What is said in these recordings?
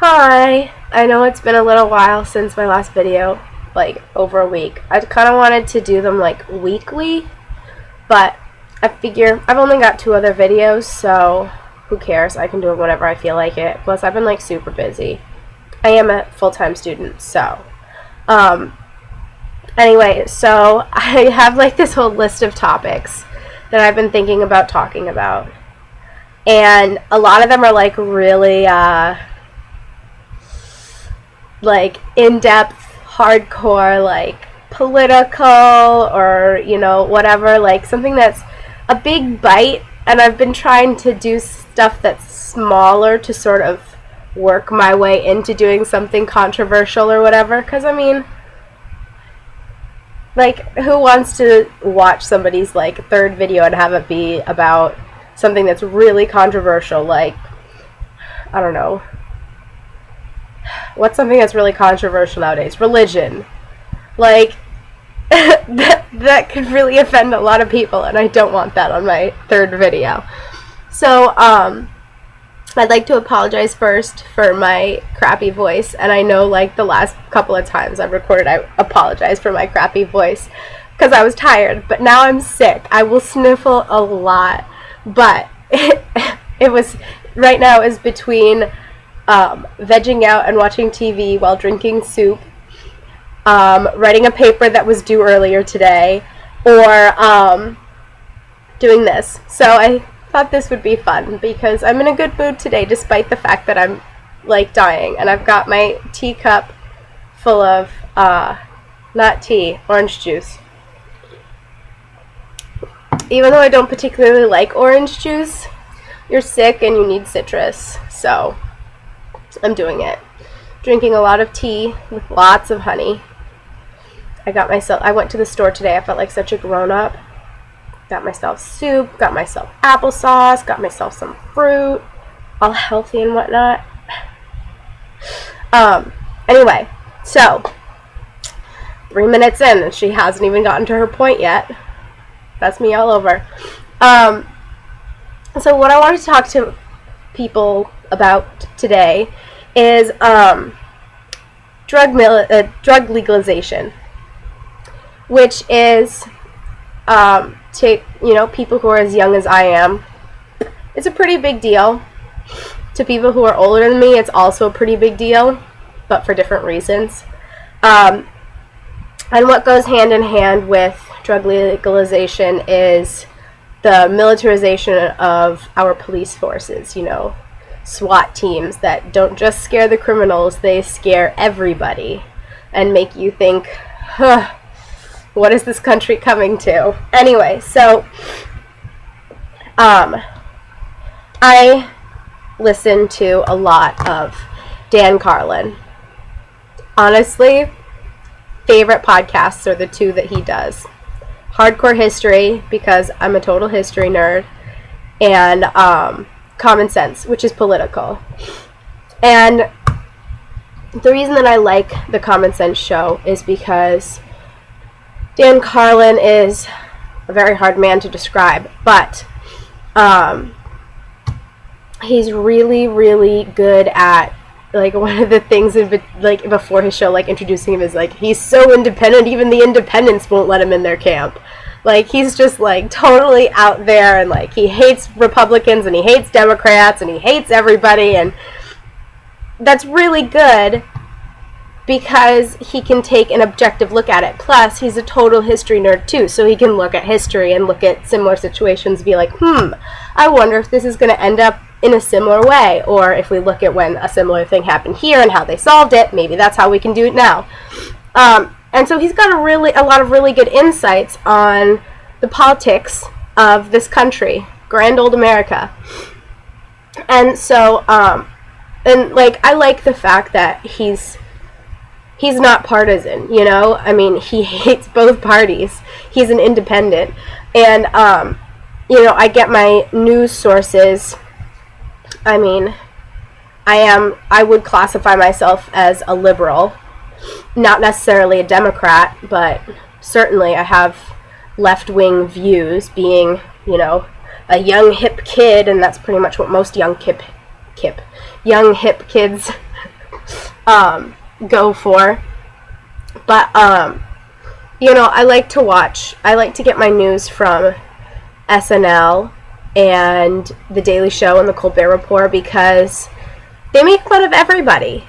Hi! I know it's been a little while since my last video, like over a week. I kind of wanted to do them like weekly, but I figure I've only got 2 other videos, so who cares? I can do it whenever I feel like it. Plus, I've been like super busy. I am a full-time student, so. Anyway, so I have like this whole list of topics that I've been thinking about talking about. And a lot of them are like really, like in-depth, hardcore, like political or, whatever, like something that's a big bite. And I've been trying to do stuff that's smaller to sort of work my way into doing something controversial or whatever. Because, I mean, like, who wants to watch somebody's, like, 3rd video and have it be about something that's really controversial? Like, I don't know. What's something that's really controversial nowadays? Religion. Like, that could really offend a lot of people, and I don't want that on my 3rd video. So, I'd like to apologize first for my crappy voice, and I know, like, the last couple of times I've recorded, I apologize for my crappy voice, because I was tired, but now I'm sick. I will sniffle a lot, but it was, right now is between vegging out and watching TV while drinking soup, writing a paper that was due earlier today, or doing this. So I thought this would be fun because I'm in a good mood today despite the fact that I'm like dying, and I've got my teacup full of not tea, orange juice. Even though I don't particularly like orange juice, you're sick and you need citrus, so I'm doing it. Drinking a lot of tea with lots of honey. I went to the store today. I felt like such a grown-up. Got myself soup, got myself applesauce, got myself some fruit, all healthy and whatnot. Anyway, so 3 minutes in and she hasn't even gotten to her point yet. That's me all over. So what I wanted to talk to people about today is drug legalization, which is to people who are as young as I am. It's a pretty big deal. To people who are older than me, it's also a pretty big deal, but for different reasons. And what goes hand in hand with drug legalization is the militarization of our police forces, SWAT teams that don't just scare the criminals, they scare everybody and make you think, huh, what is this country coming to? Anyway, so I listen to a lot of Dan Carlin. Honestly, favorite podcasts are the 2 that he does. Hardcore History, because I'm a total history nerd, and Common Sense, which is political. And the reason that I like the Common Sense show is because Dan Carlin is a very hard man to describe, but he's really, really good at, like, one of the things like before his show, like, introducing him is like, he's so independent, even the independents won't let him in their camp. Like, he's just, like, totally out there, and, like, he hates Republicans, and he hates Democrats, and he hates everybody, and that's really good because he can take an objective look at it. Plus, he's a total history nerd, too, so he can look at history and look at similar situations and be like, I wonder if this is going to end up in a similar way, or if we look at when a similar thing happened here and how they solved it, maybe that's how we can do it now. And so he's got a lot of really good insights on the politics of this country, grand old America. And so, and like, I like the fact that he's not partisan, I mean, he hates both parties. He's an independent. And, I get my news sources. I mean, I would classify myself as a liberal. Not necessarily a Democrat, but certainly I have left-wing views, being, a young hip kid, and that's pretty much what most young hip kids go for. But, I like to get my news from SNL and The Daily Show and The Colbert Report because they make fun of everybody.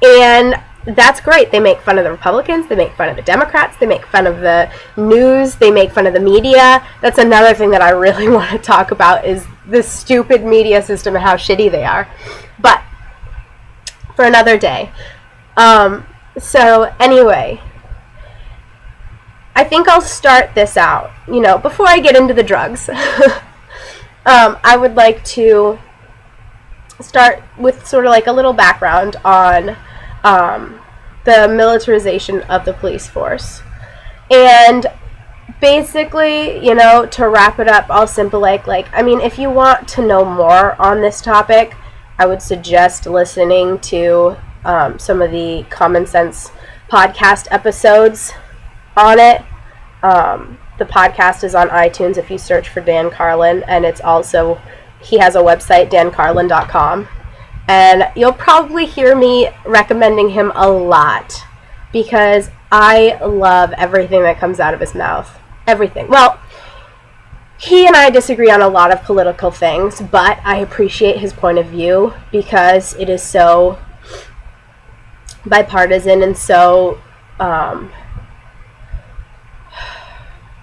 And that's great. They make fun of the Republicans, they make fun of the Democrats, they make fun of the news, they make fun of the media. That's another thing that I really want to talk about is the stupid media system and how shitty they are. But for another day. So anyway, I think I'll start this out, before I get into the drugs. I would like to start with sort of like a little background on the militarization of the police force. And basically, to wrap it up, I'll if you want to know more on this topic, I would suggest listening to some of the Common Sense podcast episodes on it. The podcast is on iTunes if you search for Dan Carlin, and he has a website, dancarlin.com. And you'll probably hear me recommending him a lot because I love everything that comes out of his mouth. Everything. Well, he and I disagree on a lot of political things, but I appreciate his point of view because it is so bipartisan and so, I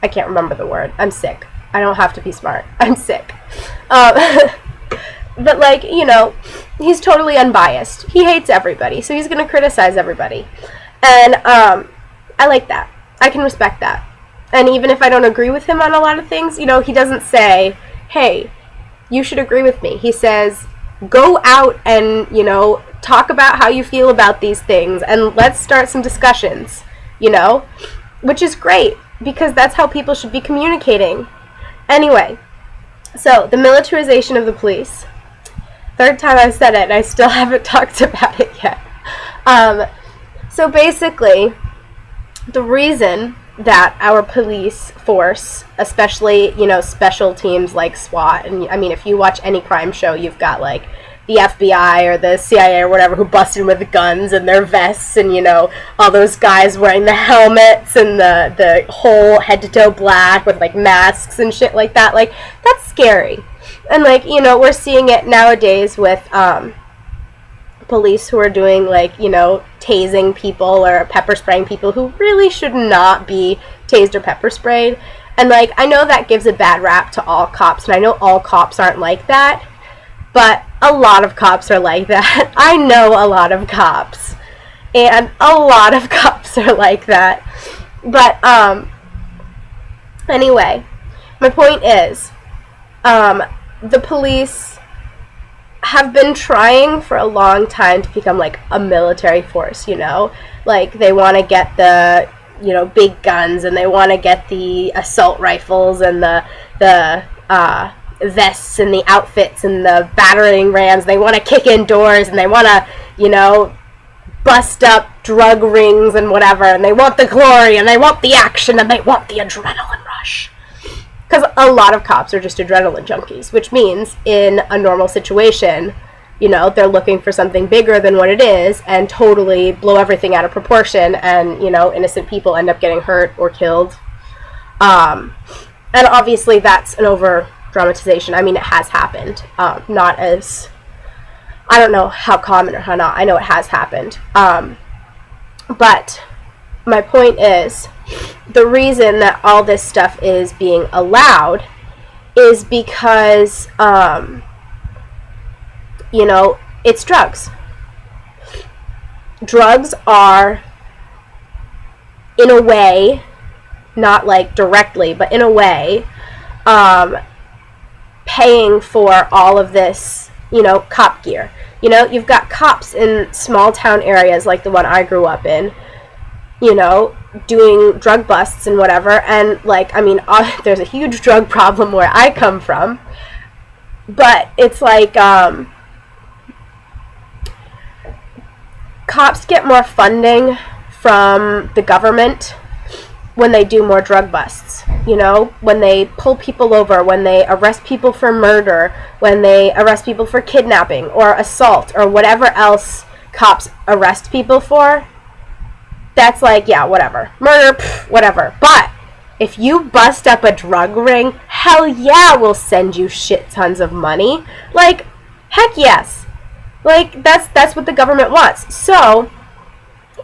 can't remember the word. I'm sick. I don't have to be smart. I'm sick. But, he's totally unbiased. He hates everybody, so he's going to criticize everybody. And I like that. I can respect that. And even if I don't agree with him on a lot of things, he doesn't say, hey, you should agree with me. He says, go out and, talk about how you feel about these things, and let's start some discussions, which is great, because that's how people should be communicating. Anyway, so the militarization of the police. Third time I've said it, and I still haven't talked about it yet. So basically, the reason that our police force, especially, special teams like SWAT, and if you watch any crime show, you've got the FBI or the CIA or whatever who bust in with guns and their vests and, all those guys wearing the helmets and the whole head to toe black with masks and shit like that. That's scary. And we're seeing it nowadays with police who are doing tasing people or pepper spraying people who really should not be tased or pepper sprayed. And I know that gives a bad rap to all cops, and I know all cops aren't like that, but a lot of cops are like that. I know a lot of cops, and a lot of cops are like that. But anyway, my point is, the police have been trying for a long time to become a military force, they want to get the, big guns, and they want to get the assault rifles and the vests and the outfits and the battering rams. They want to kick in doors, and they want to, bust up drug rings and whatever, and they want the glory, and they want the action, and they want the adrenaline rush. Because a lot of cops are just adrenaline junkies, which means in a normal situation, they're looking for something bigger than what it is and totally blow everything out of proportion, and, innocent people end up getting hurt or killed. And obviously that's an over-dramatization. It has happened. Not as, I don't know how common or how not. I know it has happened. But my point is, the reason that all this stuff is being allowed is because, it's drugs. Drugs are, in a way, not directly, but in a way, paying for all of this, cop gear. You've got cops in small town areas like the one I grew up in, doing drug busts and whatever, and there's a huge drug problem where I come from, but it's cops get more funding from the government when they do more drug busts, when they pull people over, when they arrest people for murder, when they arrest people for kidnapping or assault or whatever else cops arrest people for, that's like, yeah, whatever. Murder, whatever. But if you bust up a drug ring, hell yeah, we'll send you shit tons of money. Like, heck yes. Like, that's what the government wants. So,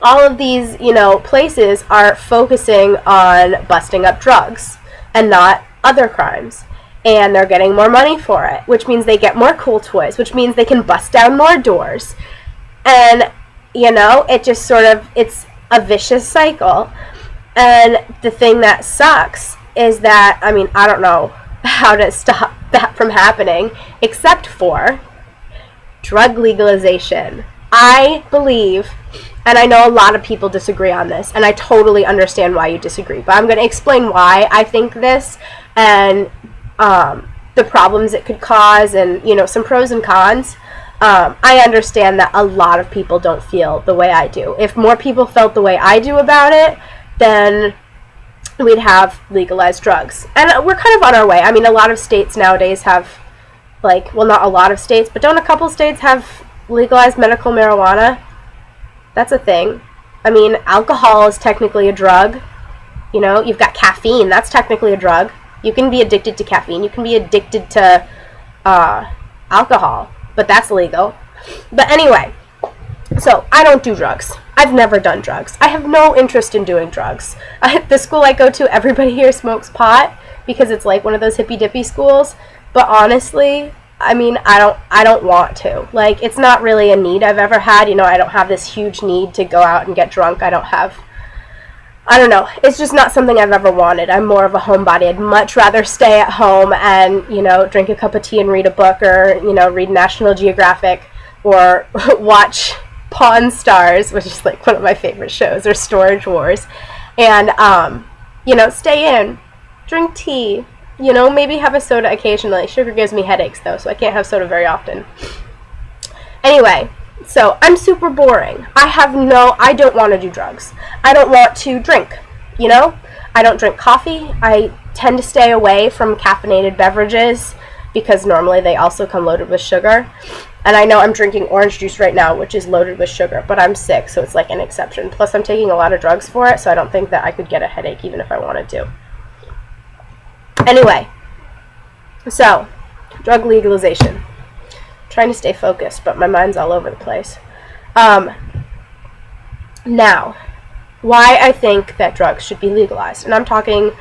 all of these, places are focusing on busting up drugs and not other crimes. And they're getting more money for it, which means they get more cool toys, which means they can bust down more doors. And, it just sort of, it's a vicious cycle. And the thing that sucks is that, I don't know how to stop that from happening, except for drug legalization. I believe, and I know a lot of people disagree on this, and I totally understand why you disagree, but I'm going to explain why I think this, and the problems it could cause, and, some pros and cons. I understand that a lot of people don't feel the way I do. If more people felt the way I do about it, then we'd have legalized drugs. And we're kind of on our way. A lot of states nowadays have, not a lot of states, but don't a couple states have legalized medical marijuana? That's a thing. Alcohol is technically a drug. You've got caffeine. That's technically a drug. You can be addicted to caffeine. You can be addicted to alcohol. But that's legal. But anyway, so I don't do drugs. I've never done drugs. I have no interest in doing drugs. The school I go to, everybody here smokes pot because it's like one of those hippy-dippy schools. But honestly, I don't want to. It's not really a need I've ever had. I don't have this huge need to go out and get drunk. I don't know. It's just not something I've ever wanted. I'm more of a homebody. I'd much rather stay at home and, drink a cup of tea and read a book, or, read National Geographic, or watch Pawn Stars, which is like one of my favorite shows, or Storage Wars, and, stay in, drink tea, maybe have a soda occasionally. Sugar gives me headaches, though, so I can't have soda very often. Anyway, so I'm super boring. I don't want to do drugs. I don't want to drink, I don't drink coffee. I tend to stay away from caffeinated beverages because normally they also come loaded with sugar. And I know I'm drinking orange juice right now, which is loaded with sugar, but I'm sick, so it's like an exception. Plus, I'm taking a lot of drugs for it, so I don't think that I could get a headache even if I wanted to. Anyway, so, drug legalization. Trying to stay focused, but my mind's all over the place. Now, why I think that drugs should be legalized. And I'm talking,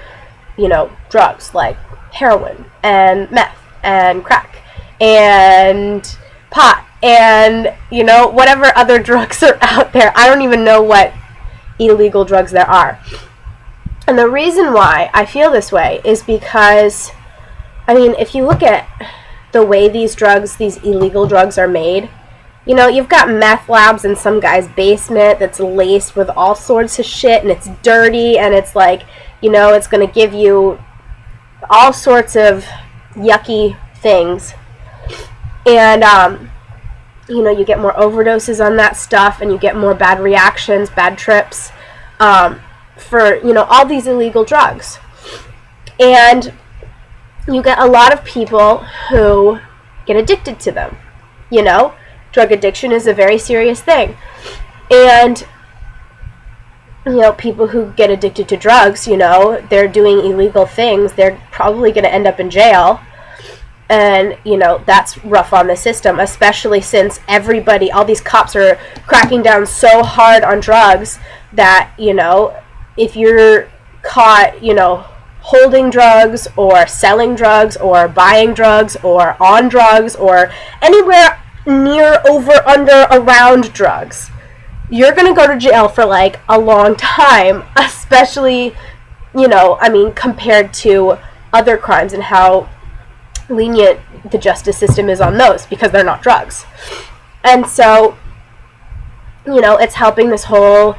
drugs like heroin and meth and crack and pot and, whatever other drugs are out there. I don't even know what illegal drugs there are. And the reason why I feel this way is because, if you look at the way these illegal drugs are made, you've got meth labs in some guy's basement that's laced with all sorts of shit, and it's dirty, and it's like, it's going to give you all sorts of yucky things. And, you get more overdoses on that stuff, and you get more bad reactions, bad trips, for, all these illegal drugs. And you get a lot of people who get addicted to them, Drug addiction is a very serious thing. And, people who get addicted to drugs, they're doing illegal things. They're probably going to end up in jail. And, that's rough on the system, especially since all these cops are cracking down so hard on drugs that, if you're caught, holding drugs or selling drugs or buying drugs or on drugs or anywhere near, over, under, around drugs, you're going to go to jail for a long time, especially, compared to other crimes and how lenient the justice system is on those because they're not drugs. And so, it's helping this whole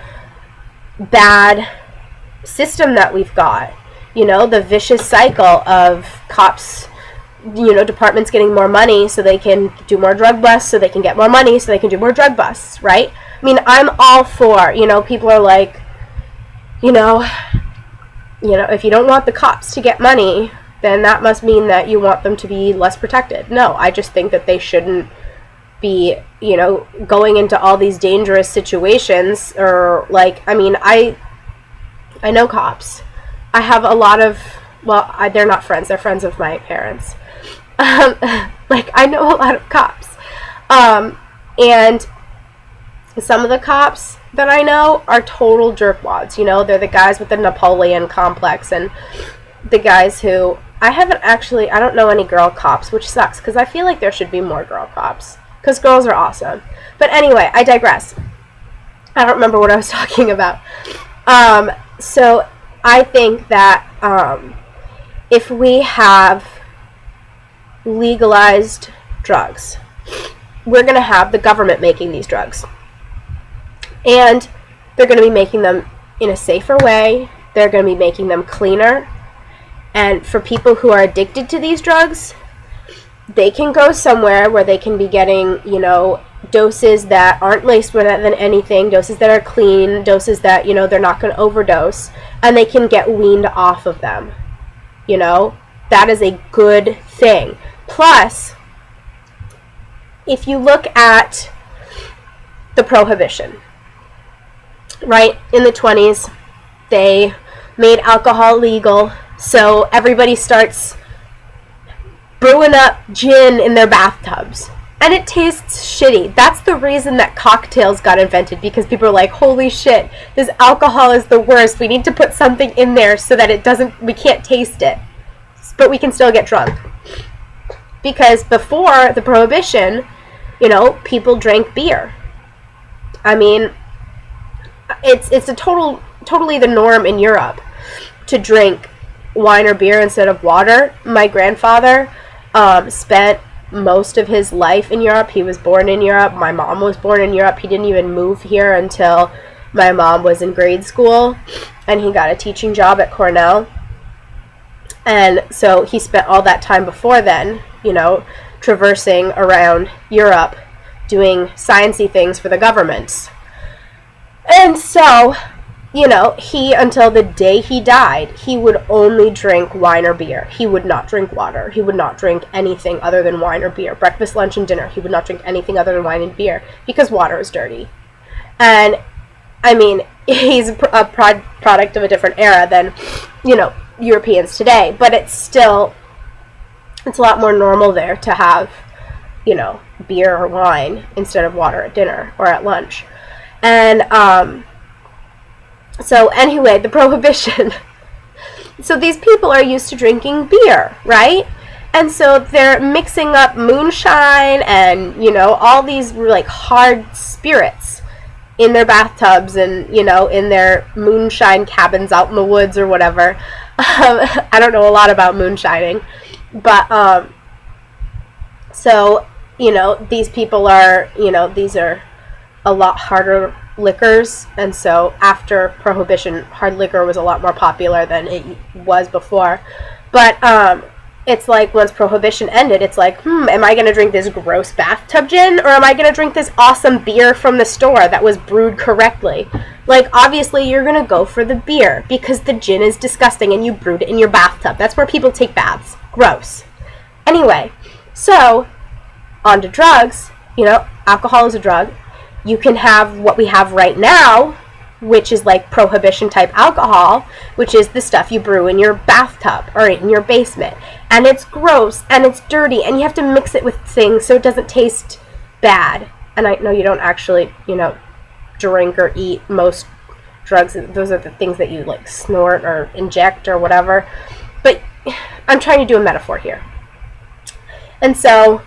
bad system that we've got, the vicious cycle of cops, departments getting more money so they can do more drug busts, so they can get more money so they can do more drug busts, right? I'm all for, people are like, if you don't want the cops to get money, then that must mean that you want them to be less protected. No, I just think that they shouldn't be, going into all these dangerous situations. Or like, I mean, I know cops. I have a lot of, well, they're not friends, they're friends of my parents. Like, I know a lot of cops. And some of the cops that I know are total jerkwads. They're the guys with the Napoleon complex, and the guys who, I don't know any girl cops, which sucks, because I feel like there should be more girl cops, because girls are awesome. But anyway, I digress. I don't remember what I was talking about. So I think that if we have legalized drugs, we're going to have the government making these drugs. And they're going to be making them in a safer way. They're going to be making them cleaner. And for people who are addicted to these drugs, they can go somewhere where they can be getting, doses that aren't laced with anything, doses that are clean, doses that, they're not going to overdose, and they can get weaned off of them. That is a good thing. Plus, if you look at the prohibition, right, in the 20s, they made alcohol legal, so everybody starts brewing up gin in their bathtubs. And it tastes shitty. That's the reason that cocktails got invented, because people are like, holy shit, this alcohol is the worst. We need to put something in there so that we can't taste it, but we can still get drunk. Because before the prohibition, people drank beer. I mean, it's totally the norm in Europe to drink wine or beer instead of water. My grandfather spent most of his life in Europe. He was born in Europe. My mom was born in Europe. He didn't even move here until my mom was in grade school, and he got a teaching job at Cornell. And so he spent all that time before then, traversing around Europe doing sciencey things for the governments. And so, he, until the day he died, he would only drink wine or beer. He would not drink water. He would not drink anything other than wine or beer. Breakfast, lunch, and dinner, he would not drink anything other than wine and beer, because water is dirty. And, I mean, he's a product of a different era than, Europeans today. But it's a lot more normal there to have, beer or wine instead of water at dinner or at lunch. And, so anyway, the prohibition. So these people are used to drinking beer, right? And so they're mixing up moonshine and, all these like hard spirits in their bathtubs and, in their moonshine cabins out in the woods or whatever. I don't know a lot about moonshining, but, so, these people are, these are a lot harder liquors, and so after prohibition, hard liquor was a lot more popular than it was before. But it's like once prohibition ended, it's like, am I going to drink this gross bathtub gin, or am I going to drink this awesome beer from the store that was brewed correctly? Like, obviously you're going to go for the beer because the gin is disgusting and you brewed it in your bathtub. That's where people take baths. Gross. Anyway, so on to drugs. Alcohol is a drug. You can have what we have right now, which is like prohibition type alcohol, which is the stuff you brew in your bathtub or in your basement. And it's gross and it's dirty and you have to mix it with things so it doesn't taste bad. And I know you don't actually, drink or eat most drugs. Those are the things that you like snort or inject or whatever. But I'm trying to do a metaphor here. And so,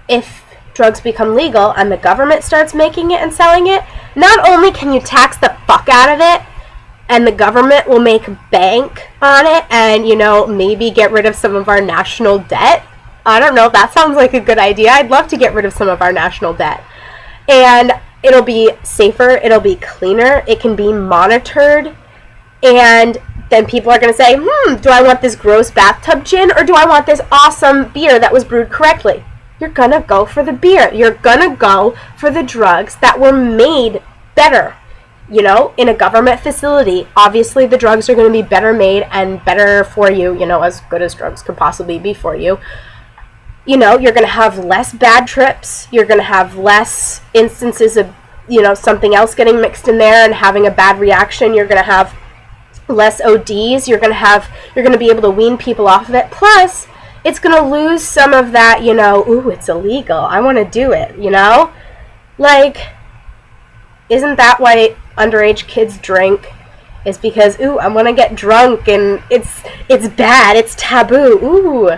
if drugs become legal and the government starts making it and selling it, not only can you tax the fuck out of it, and the government will make bank on it and, maybe get rid of some of our national debt. I don't know, that sounds like a good idea. I'd love to get rid of some of our national debt. And it'll be safer, it'll be cleaner, it can be monitored, and then people are going to say, do I want this gross bathtub gin or do I want this awesome beer that was brewed correctly? You're going to go for the beer. You're going to go for the drugs that were made better, in a government facility. Obviously, the drugs are going to be better made and better for you, as good as drugs could possibly be for you. you're going to have less bad trips. You're going to have less instances of, something else getting mixed in there and having a bad reaction. You're going to have less ODs. You're going to be able to wean people off of it. Plus, it's going to lose some of that, ooh, it's illegal, I want to do it, Like, isn't that why underage kids drink? Is because, ooh, I want to get drunk and it's bad, it's taboo. Ooh.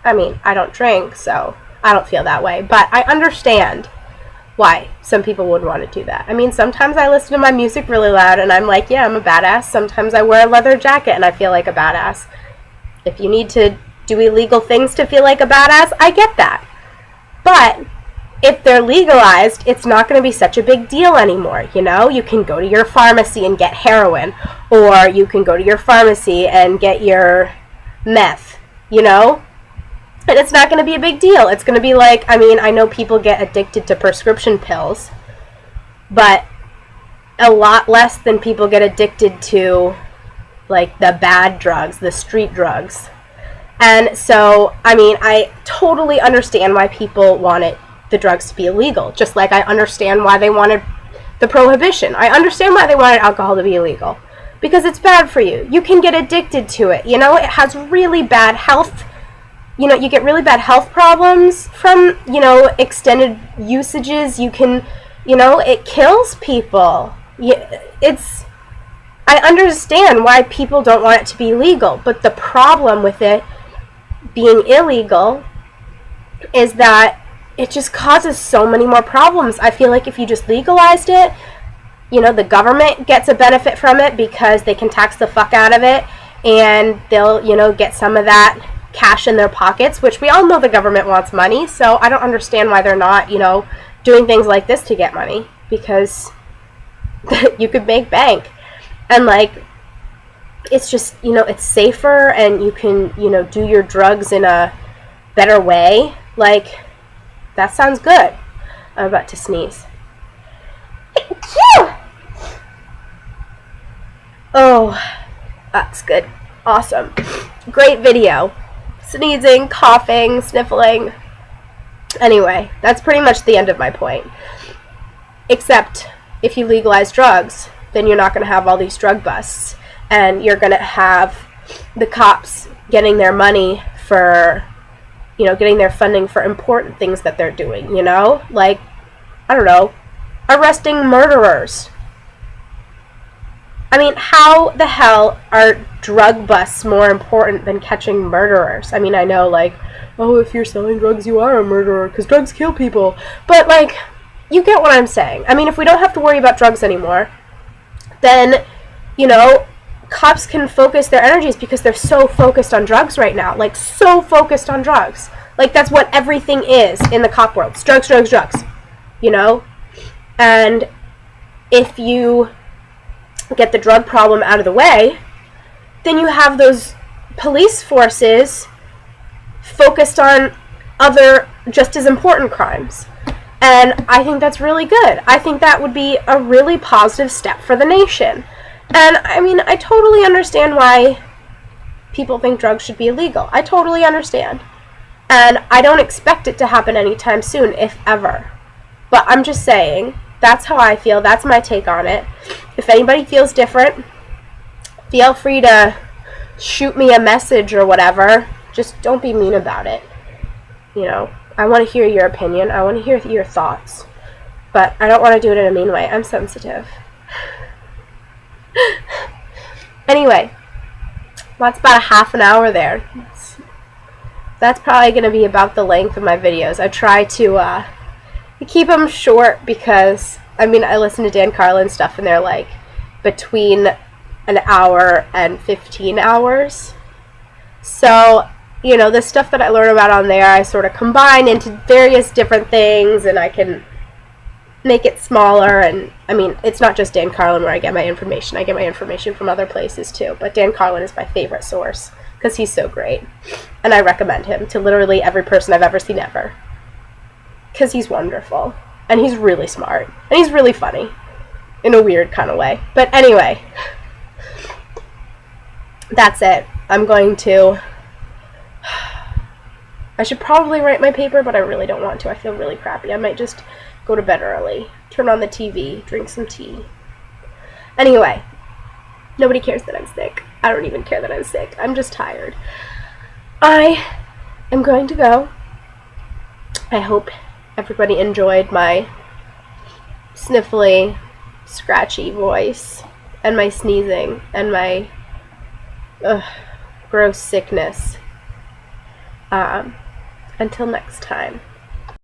I mean, I don't drink, so I don't feel that way. But I understand why some people would want to do that. I mean, sometimes I listen to my music really loud and I'm like, yeah, I'm a badass. Sometimes I wear a leather jacket and I feel like a badass. If you need to do illegal things to feel like a badass, I get that. But if they're legalized, it's not going to be such a big deal anymore, You can go to your pharmacy and get heroin, or you can go to your pharmacy and get your meth, And it's not going to be a big deal. It's going to be like, I know people get addicted to prescription pills, but a lot less than people get addicted to, like, the bad drugs, the street drugs. And so, I totally understand why people wanted the drugs to be illegal, just like I understand why they wanted the prohibition. I understand why they wanted alcohol to be illegal, because it's bad for you. You can get addicted to it, It has really bad health, you get really bad health problems from, extended usages. You can, it kills people. I understand why people don't want it to be legal, but the problem with it being illegal is that it just causes so many more problems. I feel like if you just legalized it, the government gets a benefit from it because they can tax the fuck out of it, and they'll, get some of that cash in their pockets, which we all know the government wants money, so I don't understand why they're not, doing things like this to get money, because you could make bank. And, like, it's just, it's safer, and you can, do your drugs in a better way. Like, that sounds good. I'm about to sneeze. Oh, that's good. Awesome. Great video. Sneezing, coughing, sniffling. Anyway, that's pretty much the end of my point. Except, if you legalize drugs, then you're not going to have all these drug busts. And you're going to have the cops getting their money for, getting their funding for important things that they're doing, Like, I don't know, arresting murderers. How the hell are drug busts more important than catching murderers? I know, like, oh, if you're selling drugs, you are a murderer, because drugs kill people. But, like, you get what I'm saying. If we don't have to worry about drugs anymore, then, cops can focus their energies, because they're so focused on drugs right now. Like, so focused on drugs. Like, that's what everything is in the cop world. It's drugs, drugs, drugs. And if you get the drug problem out of the way, then you have those police forces focused on other just as important crimes. And I think that's really good. I think that would be a really positive step for the nation. And, I totally understand why people think drugs should be illegal. I totally understand. And I don't expect it to happen anytime soon, if ever. But I'm just saying, that's how I feel. That's my take on it. If anybody feels different, feel free to shoot me a message or whatever. Just don't be mean about it. I want to hear your opinion. I want to hear your thoughts. But I don't want to do it in a mean way. I'm sensitive. Anyway, that's about a half an hour there. That's probably going to be about the length of my videos. I try to keep them short because, I listen to Dan Carlin stuff and they're like between an hour and 15 hours. So, the stuff that I learn about on there, I sort of combine into various different things, and I can make it smaller. And it's not just Dan Carlin where I get my information. I get my information from other places too, but Dan Carlin is my favorite source because he's so great, and I recommend him to literally every person I've ever seen ever, because he's wonderful, and he's really smart, and he's really funny in a weird kind of way. But anyway, that's it. I'm going to I should probably write my paper, but I really don't want to. I feel really crappy. I might just go to bed early, turn on the TV, drink some tea. Anyway, nobody cares that I'm sick. I don't even care that I'm sick. I'm just tired. I am going to go. I hope everybody enjoyed my sniffly, scratchy voice, and my sneezing, and my gross sickness. Until next time.